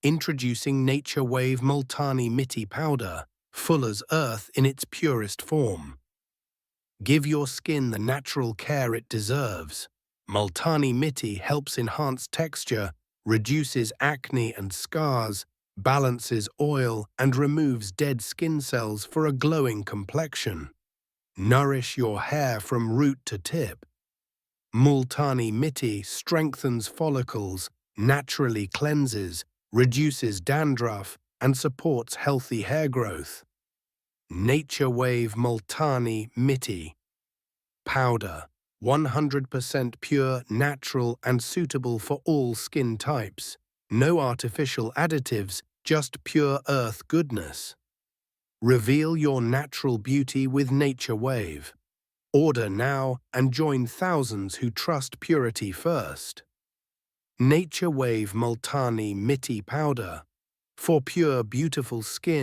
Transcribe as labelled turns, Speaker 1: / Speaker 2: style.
Speaker 1: Introducing Nature Wave Multani Mitti Powder, full as earth in its purest form. Give your skin the natural care it deserves. Multani Mitti helps enhance texture, reduces acne and scars, balances oil and removes dead skin cells for a glowing complexion. Nourish your hair from root to tip. Multani Mitti strengthens follicles, naturally cleanses, reduces dandruff, and supports healthy hair growth. Nature Wave Multani Mitti Powder, 100% pure, natural, and suitable for all skin types. No artificial additives, just pure earth goodness. Reveal your natural beauty with Nature Wave. Order now and join thousands who trust purity first. Nature Wave Multani Mitti Powder, for pure, beautiful skin.